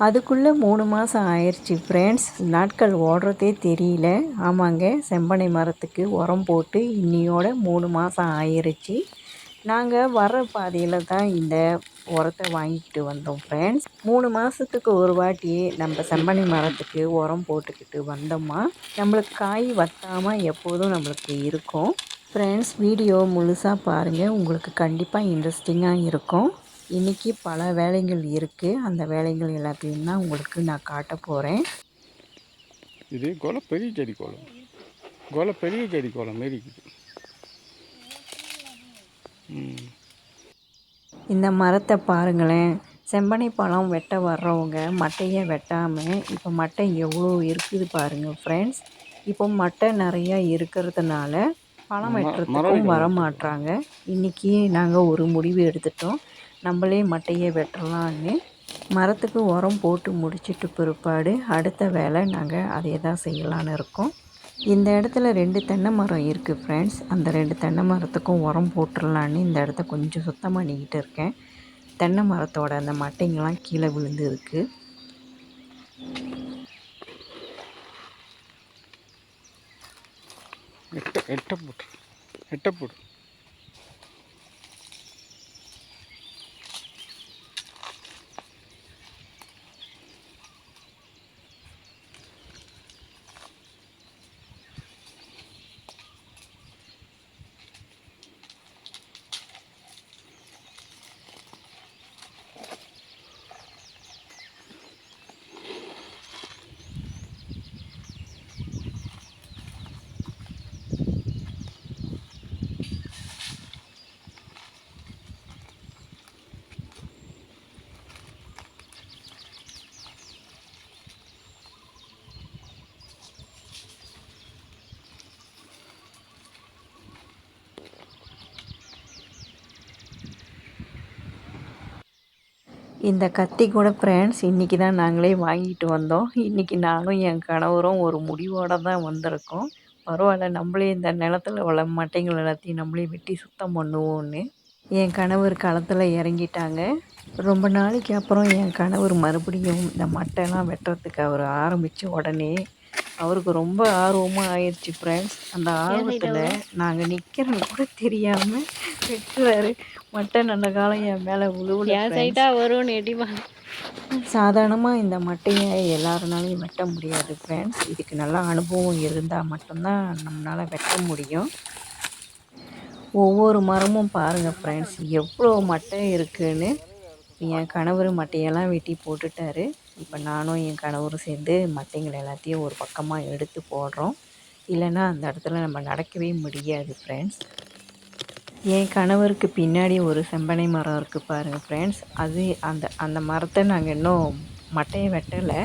அதுக்குள்ளே 3 மாதம் ஆயிடுச்சு ஃப்ரெண்ட்ஸ். நாட்கள் ஓடுறதே தெரியல. ஆமாங்க, செம்பனை மரத்துக்கு உரம் போட்டு இன்னியோட 3 மாதம் ஆயிடுச்சு. நாங்கள் வர்ற பாதையில் தான் இந்த உரத்தை வாங்கிக்கிட்டு வந்தோம் ஃப்ரெண்ட்ஸ். 3 மாதத்துக்கு ஒரு வாட்டி நம்ம செம்பனை மரத்துக்கு உரம் போட்டுக்கிட்டு வந்தோம்மா நம்மளுக்கு காய் வத்தாமல் எப்போதும் நம்மளுக்கு இருக்கும். ஃப்ரெண்ட்ஸ், வீடியோ முழுசாக பாருங்கள், உங்களுக்கு கண்டிப்பாக இன்ட்ரெஸ்டிங்காக இருக்கும். இன்றைக்கி பல வேலைகள் இருக்குது. அந்த வேலைகள் எல்லாத்தையும் தான் உங்களுக்கு நான் காட்ட போகிறேன். இது பெரிய செடி பெரிய செடி மாரி இருக்குது. இந்த மரத்தை பாருங்களேன். செம்பனை பழம் வெட்ட வர்றவங்க மட்டையை வெட்டாமல் இப்போ மட்டை எவ்வளோ இருக்குது பாருங்கள் ஃப்ரெண்ட்ஸ். இப்போ மட்டை நிறையா இருக்கிறதுனால பழம் வெட்டுறதுக்கும் வர மாட்டாங்க. இன்றைக்கி நாங்கள் ஒரு முடிவு எடுத்துட்டோம், நம்மளே மட்டையை வெட்டலான்னு. மரத்துக்கு உரம் போட்டு முடிச்சிட்டு பிற்பாடு அடுத்த வேலை நாங்கள் அதே தான் செய்யலான்னு இருக்கோம். இந்த இடத்துல 2 தென்னை மரம் இருக்குது ஃப்ரெண்ட்ஸ். அந்த 2 தென்னை மரத்துக்கும் உரம் போட்டுடலான்னு இந்த இடத்த கொஞ்சம் சுத்தம் பண்ணிக்கிட்டு இருக்கேன். தென்னை மரத்தோட அந்த மட்டைங்கெல்லாம் கீழே விழுந்து இருக்குது. எட்ட போட்டு இந்த கத்தி கூட ஃப்ரெண்ட்ஸ் இன்றைக்கி தான் நாங்களே வாங்கிட்டு வந்தோம். இன்றைக்கி நானும் என் கணவரும் ஒரு முடிவோடு தான் வந்திருக்கோம். பரவாயில்ல, நம்மளே இந்த நிலத்துல உள்ள மட்டைகள் எல்லாத்தையும் நம்மளே வெட்டி சுத்தம் பண்ணுவோன்னு என் கணவர் களத்தில் இறங்கிட்டாங்க. ரொம்ப நாளைக்கு அப்புறம் என் கணவர் மறுபடியும் இந்த மட்டைலாம் வெட்டுறதுக்கு அவர் ஆரம்பித்த உடனே அவருக்கு ரொம்ப ஆர்வமாக ஆயிடுச்சு ஃப்ரெண்ட்ஸ். அந்த ஆர்வத்தில் நாங்கள் நிற்கிறோன்னு கூட தெரியாமல் வெட்டுறாரு. மட்டை நல்ல காலம் என் மேலே வரும்னு சாதாரணமாக இந்த மட்டையை எல்லாருனாலையும் வெட்ட முடியாது ஃப்ரெண்ட்ஸ். இதுக்கு நல்லா அனுபவம் இருந்தால் மட்டும்தான் நம்மளால் வெட்ட முடியும். ஒவ்வொரு மரமும் பாருங்கள் ஃப்ரெண்ட்ஸ், எவ்வளோ மட்டை இருக்குதுன்னு. என் கணவர் மட்டையெல்லாம் வெட்டி போட்டுட்டாரு. இப்போ நானும் என் கணவரும் சேர்ந்து மட்டைங்கள் எல்லாத்தையும் ஒரு பக்கமாக எடுத்து போடுறோம். இல்லைன்னா அந்த இடத்துல நம்ம நடக்கவே முடியாது ஃப்ரெண்ட்ஸ். என் கணவருக்கு பின்னாடி ஒரு செம்பனை மரம் இருக்குது பாருங்கள் ஃப்ரெண்ட்ஸ். அது அந்த மரத்தை நாங்கள் இன்னும் மட்டையை வெட்டலை.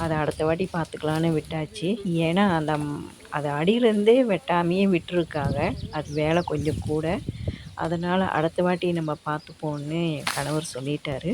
அதை அடுத்த வாட்டி பார்த்துக்கலான்னு விட்டாச்சு. ஏன்னா அது அடியிலேருந்தே வெட்டாமையே விட்டுருக்காங்க. அது வேலை கொஞ்சம் கூட. அதனால் அடுத்த வாட்டி நம்ம பார்த்துப்போன்னு என் கணவர் சொல்லிட்டாரு.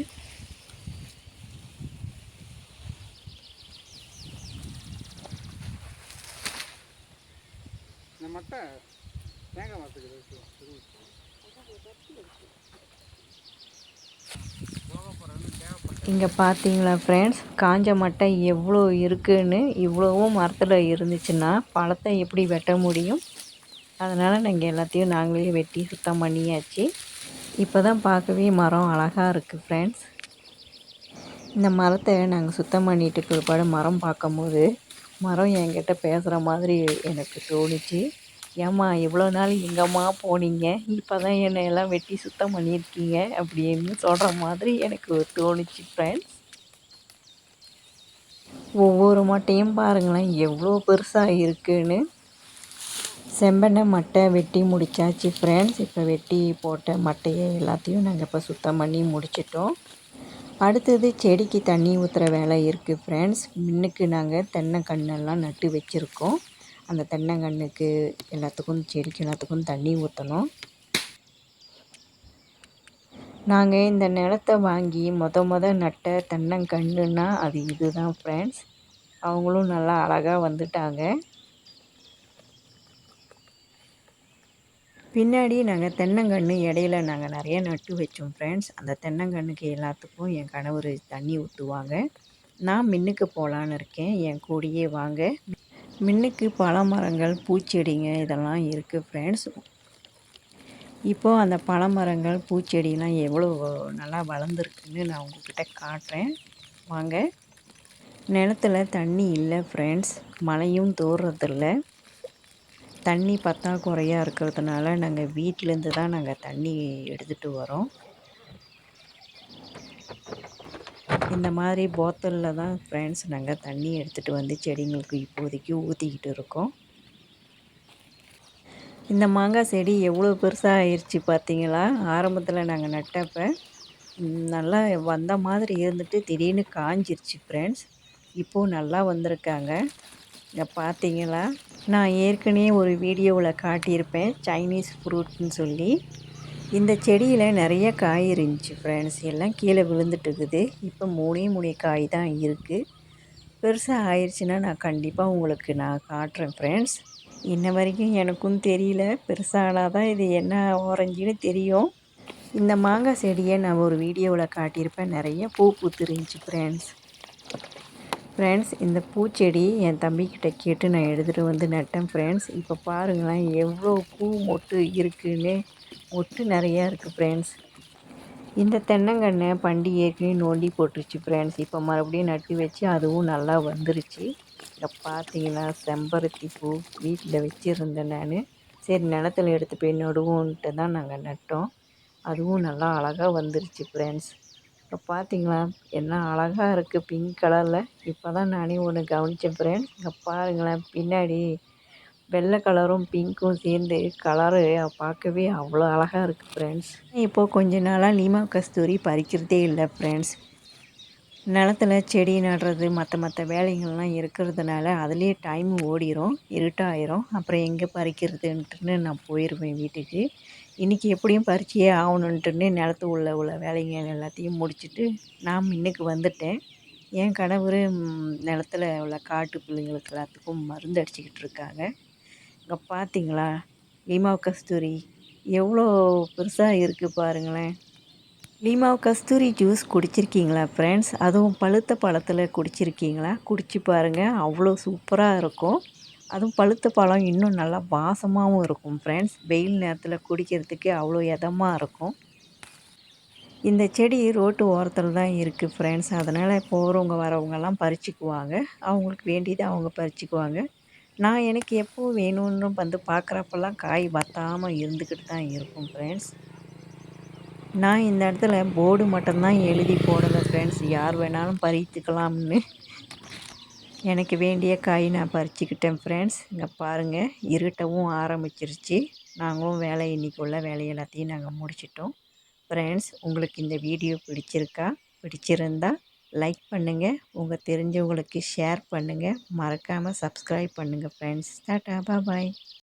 இங்கே பார்த்தீங்களா ஃப்ரெண்ட்ஸ், காஞ்ச மட்டை எவ்வளோ இருக்குதுன்னு. இவ்வளவும் மரத்தில் இருந்துச்சுன்னா பழத்தை எப்படி வெட்ட முடியும்? அதனால் நாங்கள் எல்லாத்தையும் நாங்களே வெட்டி சுத்தம் பண்ணியாச்சு. இப்போ தான் பார்க்கவே மரம் அழகாக இருக்குது ஃப்ரெண்ட்ஸ். இந்த மரத்தை நாங்கள் சுத்தம் பண்ணிட்டு பிற்பாடு மரம் பார்க்கும்போது மரம் என்கிட்ட பேசுகிற மாதிரி எனக்கு தோணுச்சு. ஏம்மா இவ்வளோ நாள் எங்கம்மா போனீங்க, இப்போ தான் என்னை எல்லாம் வெட்டி சுத்தம் பண்ணியிருக்கீங்க அப்படின்னு சொல்கிற மாதிரி எனக்கு தோணுச்சு ஃப்ரெண்ட்ஸ். ஒவ்வொரு மட்டையும் பாருங்களேன் எவ்வளோ பெருசாக இருக்குதுன்னு. செம்பெண்ணை மட்டை வெட்டி முடித்தாச்சு ஃப்ரெண்ட்ஸ். இப்போ வெட்டி போட்ட மட்டையை எல்லாத்தையும் நாங்கள் இப்போ சுத்தம் பண்ணி முடிச்சிட்டோம். அடுத்தது செடிக்கு தண்ணி ஊற்றுற வேலை இருக்குது ஃப்ரெண்ட்ஸ். முன்னுக்கு நாங்கள் தென்னைக்கண்ணெல்லாம் நட்டு வச்சுருக்கோம். அந்த தென்னங்கன்றுக்கு எல்லாத்துக்கும் செடிக்கு எல்லாத்துக்கும் தண்ணி ஊற்றணும். நாங்கள் இந்த நிலத்தை வாங்கி நட்ட தென்னங்கன்றுனா அது இது தான் ஃப்ரெண்ட்ஸ். அவங்களும் நல்லா அழகாக வந்துட்டாங்க. பின்னாடி நாங்கள் தென்னங்கன்று இடையில நாங்கள் நிறைய நட்டு வச்சோம் ஃப்ரெண்ட்ஸ். அந்த தென்னங்கன்றுக்கு எல்லாத்துக்கும் என் கணவர் தண்ணி ஊற்றுவாங்க. நான் மின்னுக்கு போகலான்னு இருக்கேன், என் கூடயே வாங்க. மின்னுக்கு பழமரங்கள், பூச்செடிங்க இதெல்லாம் இருக்குது ஃப்ரெண்ட்ஸ். இப்போது அந்த பழமரங்கள், பூச்செடிலாம் எவ்வளோ நல்லா வளர்ந்துருக்குன்னு நான் உங்கள்கிட்ட காட்டுறேன் வாங்க. நிலத்துல தண்ணி இல்லை ஃப்ரெண்ட்ஸ், மழையும் தூர்றதில்ல. தண்ணி பற்றாக்குறையாக இருக்கிறதுனால நாங்கள் வீட்டிலேருந்து தான் நாங்கள் தண்ணி எடுத்துகிட்டு வரோம். இந்த மாதிரி போத்தலில் தான் ஃப்ரெண்ட்ஸ் நாங்கள் தண்ணி எடுத்துகிட்டு வந்து செடிங்களுக்கு இப்போதைக்கு ஊற்றிக்கிட்டு இருக்கோம். இந்த மாங்காய் செடி எவ்வளோ பெருசாக ஆயிடுச்சு பார்த்தீங்களா? ஆரம்பத்தில் நாங்கள் நட்டப்போ நல்லா வந்த மாதிரி இருந்துட்டு திடீர்னு காஞ்சிருச்சு ஃப்ரெண்ட்ஸ். இப்போது நல்லா வந்திருக்காங்க. இங்கே பார்த்தீங்களா, நான் ஏற்கனவே ஒரு வீடியோவில் காட்டியிருப்பேன் சைனீஸ் ஃப்ரூட்னு சொல்லி. இந்த செடியில் நிறைய காய் இருந்துச்சு ஃப்ரெண்ட்ஸ், எல்லாம் கீழே விழுந்துட்டுருக்குது. இப்போ 3 காய் தான் இருக்குது. பெருசாக ஆயிடுச்சுன்னா நான் கண்டிப்பாக உங்களுக்கு நான் காட்டுறேன் ஃப்ரெண்ட்ஸ். இன்ன வரைக்கும் எனக்கும் தெரியல, பெருசானால் தான் இது என்ன ஆரஞ்சுன்னு தெரியும். இந்த மாங்காய் செடியை நான் ஒரு வீடியோவில் காட்டியிருப்பேன், நிறைய பூ பூத்துருந்துச்சு ஃப்ரெண்ட்ஸ். இந்த பூச்செடி என் தம்பிக்கிட்ட கேட்டு நான் எடுத்துகிட்டு வந்து நட்டேன் ஃப்ரெண்ட்ஸ். இப்போ பாருங்களேன் எவ்வளோ பூ மொட்டு இருக்குன்னு, மொட்டு நிறையா இருக்குது ஃப்ரெண்ட்ஸ். இந்த தென்னங்கன்றை பண்டி ஏற்கனவே நோண்டி போட்டுருச்சு ஃப்ரெண்ட்ஸ். இப்போ மறுபடியும் நட்டு வச்சு அதுவும் நல்லா வந்துருச்சு. இங்கே பார்த்தீங்கன்னா செம்பருத்தி பூ வீட்டில் வச்சுருந்தேன் நான். சரி நிலத்துல எடுத்து போய் நடுவோன்ட்டு தான் நாங்கள் நட்டோம். அதுவும் நல்லா அழகாக வந்துருச்சு ஃப்ரெண்ட்ஸ். இப்போ பார்த்தீங்களா என்ன அழகாக இருக்குது பிங்க் கலரில். இப்போ தான் நானே ஒன்று கவனித்தேன் ஃப்ரெண்ட்ஸ். இங்கே பாருங்களேன் பின்னாடி வெள்ளை கலரும் பிங்க்கும் சேர்ந்து கலரு பார்க்கவே அவ்வளோ அழகாக இருக்குது ஃப்ரெண்ட்ஸ். இப்போது கொஞ்ச நாளாக லீமா கஸ்தூரி பறிக்கிறதே இல்லை ஃப்ரெண்ட்ஸ். நிலத்துல செடி நடுறது மற்ற வேலைகள்லாம் இருக்கிறதுனால அதுலேயே டைம் ஓடிடும், இருட்டாயிரும். அப்புறம் எங்கே பறிக்கிறதுன்ட்டுன்னு நான் போயிடுவேன் வீட்டுக்கு. இன்றைக்கி எப்படியும் பறிச்சியே ஆகணுன்ட்டுன்னு நிலத்து உள்ள வேலைகள் எல்லாத்தையும் முடிச்சுட்டு நான் மின்னுக்கு வந்துட்டேன். என் கணவர் நிலத்துல உள்ள காட்டு பிள்ளைங்களுக்கு எல்லாத்துக்கும் மருந்து அடிச்சுக்கிட்டு இருக்காங்க. இங்கே பார்த்தீங்களா லீமா கஸ்தூரி எவ்வளோ பெருசாக இருக்குது பாருங்களேன். லீமா கஸ்தூரி ஜூஸ் குடிச்சிருக்கீங்களா ஃப்ரெண்ட்ஸ்? அதுவும் பழுத்த பழத்தில் குடிச்சிருக்கீங்களா? குடிச்சு பாருங்கள், அவ்வளோ சூப்பராக இருக்கும். அதுவும் பழுத்த பழம் இன்னும் நல்லா வாசமாகவும் இருக்கும் ஃப்ரெண்ட்ஸ். வெயில் நேரத்தில் குடிக்கிறதுக்கு அவ்வளோ இதமாக இருக்கும். இந்த செடி ரோட்டு ஓரத்தில் தான் இருக்குது ஃப்ரெண்ட்ஸ். அதனால் போகிறவங்க வரவங்கெல்லாம் பறிச்சுக்குவாங்க. அவங்களுக்கு வேண்டியதை அவங்க பறிச்சுக்குவாங்க. நான் எனக்கு எப்போ வேணும்னு வந்து பார்க்குறப்பெல்லாம் காய் வற்றாமல் இருந்துக்கிட்டு தான் இருக்கும் ஃப்ரெண்ட்ஸ். நான் இந்த இடத்துல போர்டு மட்டும்தான் எழுதி போடலை ஃப்ரெண்ட்ஸ், யார் வேணாலும் பறித்துக்கலாம்னு. எனக்கு வேண்டிய காய் நான் பறிச்சுக்கிட்டேன் ஃப்ரெண்ட்ஸ். இங்கே பாருங்கள் இருட்டவும் ஆரம்பிச்சிருச்சு. நாங்களும் இன்றைக்கி உள்ள வேலை எல்லாத்தையும் நாங்கள் முடிச்சிட்டோம் ஃப்ரெண்ட்ஸ். உங்களுக்கு இந்த வீடியோ பிடிச்சிருந்தா லைக் பண்ணுங்கள், உங்கள் தெரிஞ்சவங்களுக்கு ஷேர் பண்ணுங்கள், மறக்காமல் சப்ஸ்கிரைப் பண்ணுங்கள் ஃப்ரெண்ட்ஸ். டாட்டா பாய்.